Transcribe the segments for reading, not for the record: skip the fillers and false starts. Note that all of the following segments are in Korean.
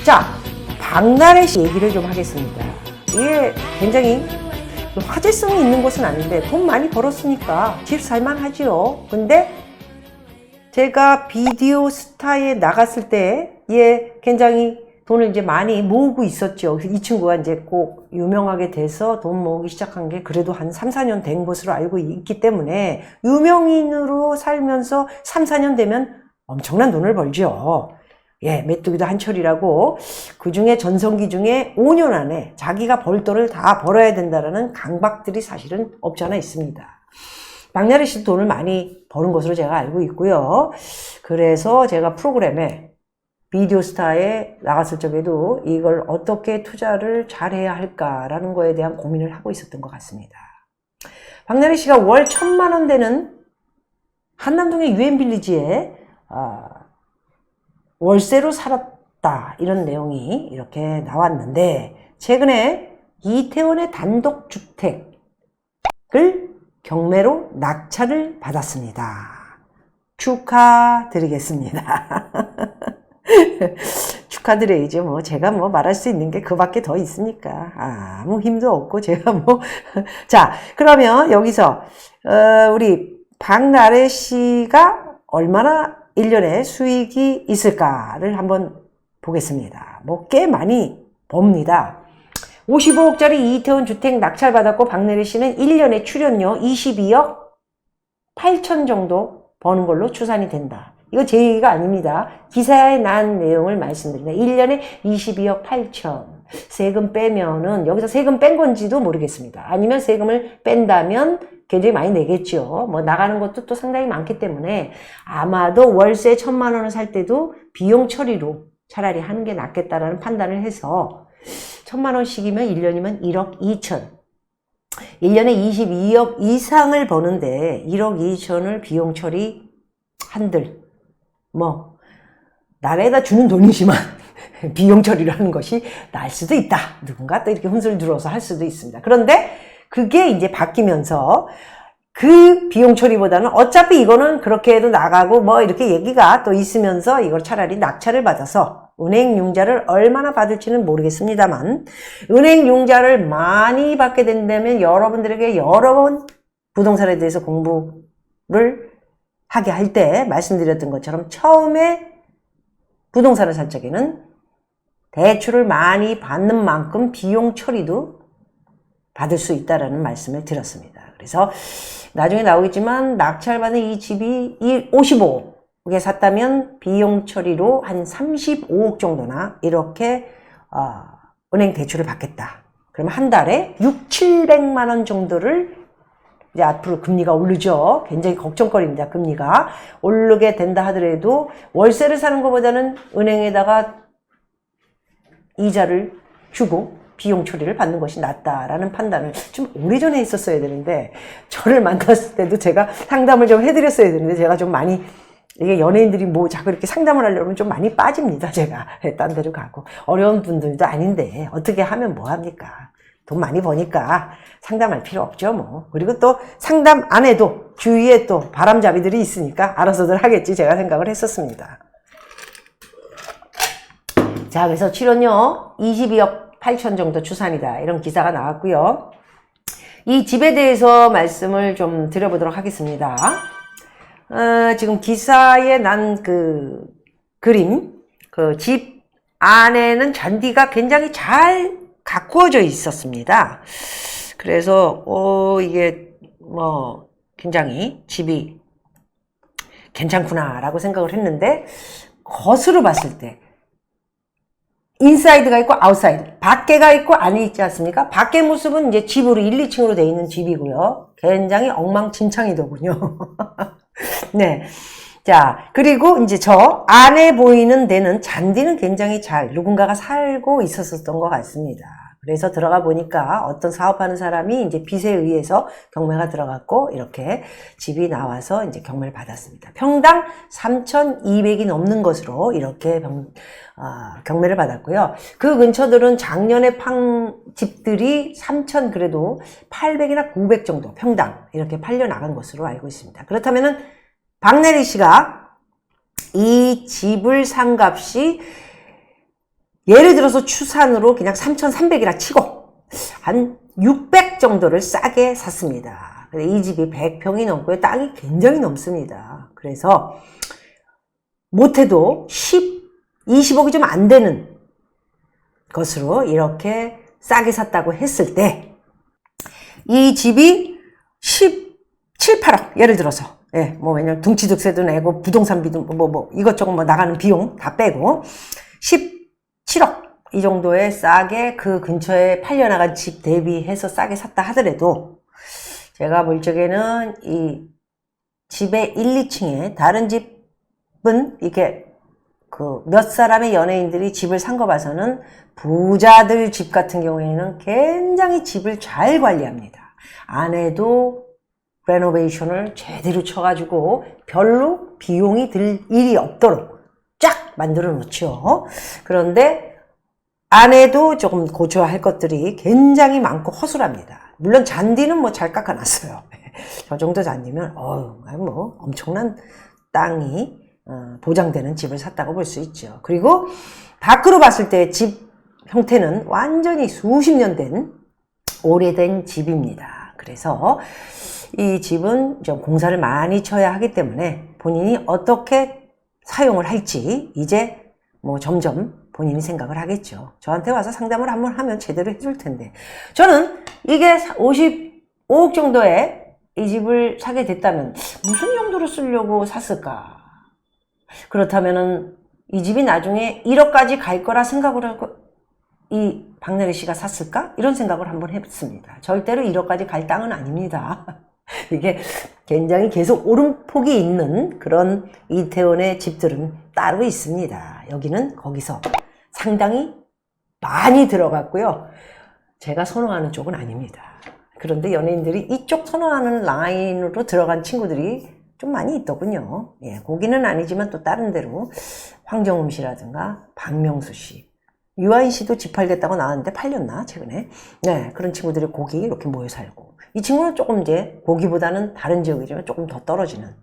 자, 박나래 씨 얘기를 좀 하겠습니다. 이게 굉장히 화제성이 있는 곳은 아닌데 돈 많이 벌었으니까 집 살만하지요. 근데 제가 비디오 스타에 나갔을 때 굉장히 돈을 이제 많이 모으고 있었죠. 이 친구가 이제 꼭 유명하게 돼서 돈 모으기 시작한 게 그래도 한 3, 4년 된 것으로 알고 있기 때문에 유명인으로 살면서 3, 4년 되면 엄청난 돈을 벌죠. 메뚜기도 한철이라고 그 중에 전성기 중에 5년 안에 자기가 벌 돈을 다 벌어야 된다라는 강박들이 사실은 없지 않아 있습니다. 박나래 씨도 돈을 많이 버는 것으로 제가 알고 있고요. 그래서 제가 프로그램에 비디오 스타에 나갔을 적에도 이걸 어떻게 투자를 잘해야 할까라는 거에 대한 고민을 하고 있었던 것 같습니다. 박나래 씨가 월 1,000만 원 되는 한남동의 유엔빌리지에 월세로 살았다 이런 내용이 이렇게 나왔는데 최근에 이태원의 단독주택을 경매로 낙찰을 받았습니다. 축하드리겠습니다. 축하드려야죠. 뭐 제가 뭐 말할 수 있는 게 그밖에 더 있습니까? 아무 힘도 없고 제가 뭐 자, 그러면 여기서 우리 박나래 씨가 얼마나 1년에 수익이 있을까를 한번 보겠습니다. 뭐 꽤 많이 봅니다. 55억짜리 이태원 주택 낙찰받았고 박나래 씨는 1년에 출연료 22억 8천 정도 버는 걸로 추산이 된다. 이거 제 얘기가 아닙니다. 기사에 난 내용을 말씀드립니다. 1년에 22억 8천. 세금 빼면은, 여기서 세금 뺀 건지도 모르겠습니다. 아니면 세금을 뺀다면 굉장히 많이 내겠죠. 뭐 나가는 것도 또 상당히 많기 때문에 아마도 월세 1,000만 원을 살 때도 비용 처리로 차라리 하는 게 낫겠다라는 판단을 해서 1,000만 원씩이면 1년이면 1억 2천. 1년에 22억 이상을 버는데 1억 2천을 비용 처리 한들 뭐 나라에다 주는 돈이지만 비용 처리를 하는 것이 나을 수도 있다. 누군가 또 이렇게 혼술 들어서 할 수도 있습니다. 그런데 그게 이제 바뀌면서 그 비용 처리보다는 어차피 이거는 그렇게 해도 나가고 뭐 이렇게 얘기가 또 있으면서 이걸 차라리 낙찰을 받아서 은행 융자를 얼마나 받을지는 모르겠습니다만 은행 융자를 많이 받게 된다면 여러분들에게 여러 번 부동산에 대해서 공부를 하게 할 때 말씀드렸던 것처럼 처음에 부동산을 살 적에는 대출을 많이 받는 만큼 비용 처리도 받을 수 있다라는 말씀을 드렸습니다. 그래서 나중에 나오겠지만 낙찰받은 이 집이 55억에 샀다면 비용 처리로 한 35억 정도나 이렇게 은행 대출을 받겠다. 그러면 한 달에 6, 700만 원 정도를 이제 앞으로 금리가 오르죠. 굉장히 걱정거리입니다. 금리가 오르게 된다 하더라도 월세를 사는 것보다는 은행에다가 이자를 주고 비용 처리를 받는 것이 낫다라는 판단을 좀 오래전에 했었어야 되는데 저를 만났을 때도 제가 상담을 좀 해드렸어야 되는데 제가 좀 많이 이게 연예인들이 뭐 자꾸 이렇게 상담을 하려면 좀 많이 빠집니다. 제가 딴 데로 가고 어려운 분들도 아닌데 어떻게 하면 뭐합니까? 돈 많이 버니까 상담할 필요 없죠, 뭐. 그리고 또 상담 안 해도 주위에 또 바람잡이들이 있으니까 알아서들 하겠지, 제가 생각을 했었습니다. 자, 그래서 출연료 22억 8천 정도 추산이다. 이런 기사가 나왔고요. 이 집에 대해서 말씀을 좀 드려보도록 하겠습니다. 지금 기사에 난 그 그림, 그 집 안에는 잔디가 굉장히 잘 가꾸어져 있었습니다. 그래서 이게 뭐 굉장히 집이 괜찮구나라고 생각을 했는데 겉으로 봤을 때 인사이드가 있고 아웃사이드, 밖에가 있고 안에 있지 않습니까? 밖의 모습은 이제 집으로 1, 2층으로 되어 있는 집이고요. 굉장히 엉망진창이더군요. 네. 자, 그리고 이제 저 안에 보이는 데는 잔디는 굉장히 잘 누군가가 살고 있었던 것 같습니다. 그래서 들어가 보니까 어떤 사업하는 사람이 이제 빚에 의해서 경매가 들어갔고 이렇게 집이 나와서 이제 경매를 받았습니다. 평당 3,200이 넘는 것으로 이렇게 경매를 받았고요. 그 근처들은 작년에 판 집들이 3,000 그래도 800이나 900 정도 평당 이렇게 팔려 나간 것으로 알고 있습니다. 그렇다면은 박나래 씨가 이 집을 산 값이 예를 들어서 추산으로 그냥 3,300이라 치고 한 600 정도를 싸게 샀습니다. 이 집이 100평이 넘고요. 땅이 굉장히 넘습니다. 그래서 못해도 20억이 좀 안 되는 것으로 이렇게 싸게 샀다고 했을 때 이 집이 17, 8억 예를 들어서 예, 뭐 왜냐면 둥치득세도 내고 부동산비도 뭐 이것저것 뭐 나가는 비용 다 빼고 17억 이 정도에 싸게 그 근처에 팔려나간 집 대비해서 싸게 샀다 하더라도 제가 볼 적에는 이 집의 1, 2층에 다른 집은 이렇게 그 몇 사람의 연예인들이 집을 산 거 봐서는 부자들 집 같은 경우에는 굉장히 집을 잘 관리합니다. 안에도 레노베이션을 제대로 쳐가지고 별로 비용이 들 일이 없도록 쫙 만들어 놓죠. 그런데 안에도 조금 고쳐야 할 것들이 굉장히 많고 허술합니다. 물론 잔디는 뭐 잘 깎아놨어요. 저 정도 잔디면 뭐 엄청난 땅이 보장되는 집을 샀다고 볼 수 있죠. 그리고 밖으로 봤을 때 집 형태는 완전히 수십 년 된 오래된 집입니다. 그래서 이 집은 좀 공사를 많이 쳐야 하기 때문에 본인이 어떻게 사용을 할지 이제 뭐 점점 본인이 생각을 하겠죠. 저한테 와서 상담을 한번 하면 제대로 해줄 텐데 저는 이게 55억 정도에 이 집을 사게 됐다면 무슨 용도로 쓰려고 샀을까? 그렇다면은 이 집이 나중에 1억까지 갈 거라 생각을 하고 이 박나래 씨가 샀을까? 이런 생각을 한번 했습니다. 절대로 1억까지 갈 땅은 아닙니다. 이게 굉장히 계속 오름폭이 있는 그런 이태원의 집들은 따로 있습니다. 여기는 거기서 상당히 많이 들어갔고요. 제가 선호하는 쪽은 아닙니다. 그런데 연예인들이 이쪽 선호하는 라인으로 들어간 친구들이 좀 많이 있더군요. 예, 거기는 아니지만 또 다른 데로 황정음 씨라든가 박명수 씨, 유아인 씨도 집 팔겠다고 나왔는데 팔렸나 최근에? 네, 그런 친구들이 거기 이렇게 모여 살고 이 친구는 조금 이제 거기보다는 다른 지역이지만 조금 더 떨어지는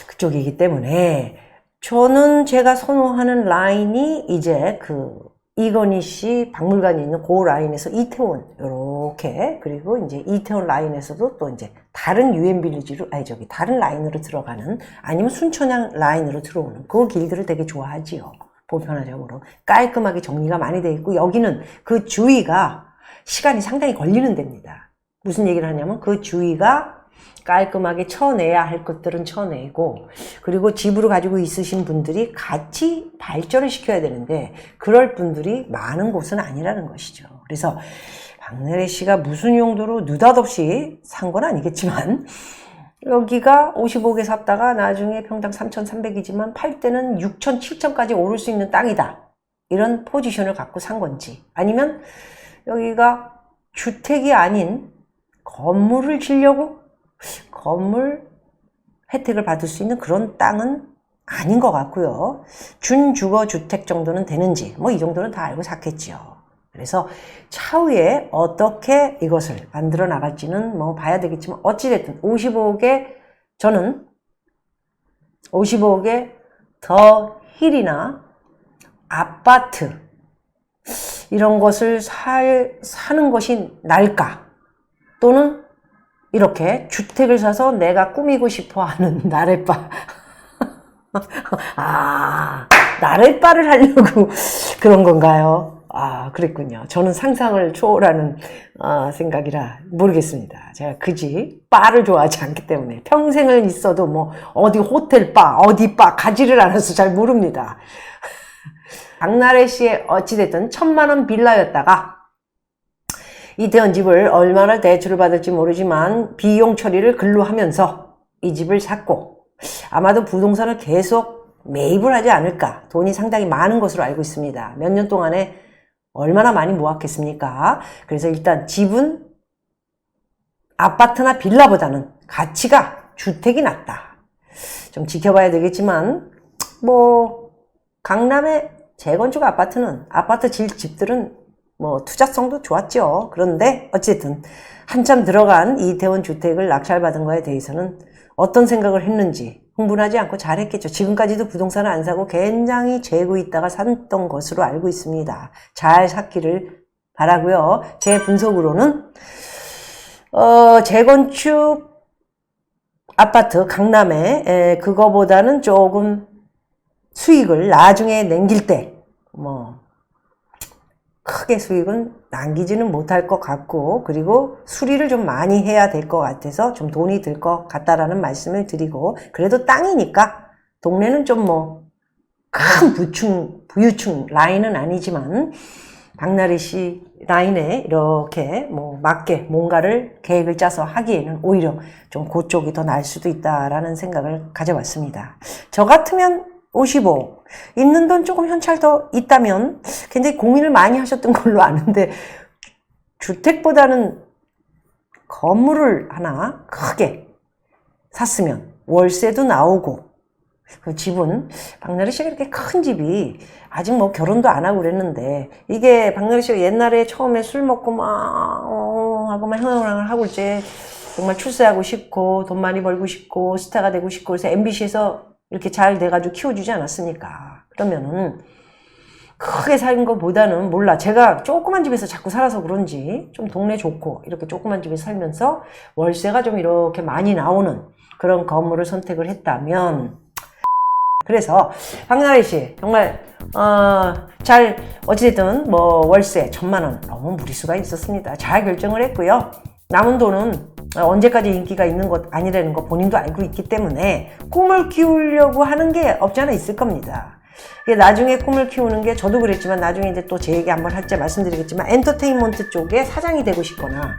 그쪽이기 때문에 저는 제가 선호하는 라인이 이제 그 이건희 씨 박물관이 있는 그 라인에서 이태원 요렇게 그리고 이제 이태원 라인에서도 또 이제 다른 유엔빌리지로 다른 라인으로 들어가는 아니면 순천향 라인으로 들어오는 그 길들을 되게 좋아하지요. 보편화적으로 깔끔하게 정리가 많이 되어 있고 여기는 그 주위가 시간이 상당히 걸리는 데입니다. 무슨 얘기를 하냐면 그 주위가 깔끔하게 쳐내야 할 것들은 쳐내고 그리고 집으로 가지고 있으신 분들이 같이 발전을 시켜야 되는데 그럴 분들이 많은 곳은 아니라는 것이죠. 그래서 박나래 씨가 무슨 용도로 느닷없이 산 건 아니겠지만 여기가 55개 샀다가 나중에 평당 3,300이지만 팔 때는 6,000, 7,000까지 오를 수 있는 땅이다. 이런 포지션을 갖고 산 건지 아니면 여기가 주택이 아닌 건물을 지려고 건물 혜택을 받을 수 있는 그런 땅은 아닌 것 같고요. 준주거 주택 정도는 되는지 뭐 이 정도는 다 알고 샀겠지요. 그래서 차후에 어떻게 이것을 만들어 나갈지는 뭐 봐야 되겠지만 어찌됐든 55억에 저는 55억에 더 힐이나 아파트 이런 것을 사는 것이 나을까? 또는 이렇게 주택을 사서 내가 꾸미고 싶어 하는 나래바. 나래바를 하려고 그런 건가요? 그랬군요. 저는 상상을 초월하는 생각이라 모르겠습니다. 제가 그지 바를 좋아하지 않기 때문에 평생을 있어도 뭐 어디 호텔 바, 어디 바 가지를 않아서 잘 모릅니다. 박나래 씨의 어찌됐든 1,000만 원 빌라였다가 이태원 집을 얼마나 대출을 받을지 모르지만 비용 처리를 글로 하면서 이 집을 샀고 아마도 부동산을 계속 매입을 하지 않을까. 돈이 상당히 많은 것으로 알고 있습니다. 몇 년 동안에 얼마나 많이 모았겠습니까? 그래서 일단 집은 아파트나 빌라보다는 가치가 주택이 낫다. 좀 지켜봐야 되겠지만 뭐 강남의 재건축 아파트는 아파트 집들은 뭐 투자성도 좋았죠. 그런데 어쨌든 한참 들어간 이태원 주택을 낙찰받은 거에 대해서는 어떤 생각을 했는지 흥분하지 않고 잘했겠죠. 지금까지도 부동산을 안 사고 굉장히 재고 있다가 샀던 것으로 알고 있습니다. 잘 샀기를 바라고요. 제 분석으로는 재건축 아파트 강남에 그거보다는 조금 수익을 나중에 남길 때 크게 수익은 남기지는 못할 것 같고, 그리고 수리를 좀 많이 해야 될 것 같아서 좀 돈이 들 것 같다라는 말씀을 드리고, 그래도 땅이니까 동네는 좀 큰 부유층 라인은 아니지만 박나래 씨 라인에 이렇게 맞게 뭔가를 계획을 짜서 하기에는 오히려 좀 그쪽이 더 나을 수도 있다라는 생각을 가져봤습니다. 저 같으면 55. 있는 돈 조금 현찰 더 있다면 굉장히 고민을 많이 하셨던 걸로 아는데, 주택보다는 건물을 하나 크게 샀으면 월세도 나오고, 그 집은 박나래 씨가 이렇게 큰 집이 아직 결혼도 안 하고 그랬는데, 이게 박나래 씨가 옛날에 처음에 술 먹고 하고 흥얼흥얼 하고 이제 정말 출세하고 싶고 돈 많이 벌고 싶고 스타가 되고 싶고 그래서 MBC에서 이렇게 잘 돼가지고 키워주지 않았습니까? 그러면은 크게 사는 것보다는 몰라, 제가 조그만 집에서 자꾸 살아서 그런지 좀 동네 좋고 이렇게 조그만 집에 살면서 월세가 좀 이렇게 많이 나오는 그런 건물을 선택을 했다면, 그래서 박나래 씨 정말 잘 어찌됐든 월세 1,000만 원 너무 무리수가 있었습니다. 잘 결정을 했고요. 남은 돈은 언제까지 인기가 있는 것 아니라는 거 본인도 알고 있기 때문에 꿈을 키우려고 하는 게 없지 않아 있을 겁니다. 나중에 꿈을 키우는 게, 저도 그랬지만 나중에 이제 또 제 얘기 한번 할 때 말씀드리겠지만, 엔터테인먼트 쪽에 사장이 되고 싶거나,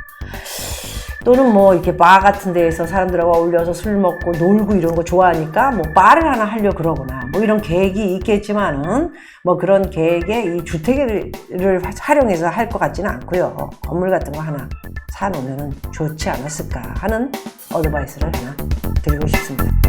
또는 이렇게 바 같은 데에서 사람들하고 어울려서 술 먹고 놀고 이런 거 좋아하니까 바를 하나 하려고 그러거나 이런 계획이 있겠지만은 그런 계획에 이 주택을 활용해서 할 것 같지는 않고요. 건물 같은 거 하나 사놓으면 좋지 않았을까 하는 어드바이스를 하나 드리고 싶습니다.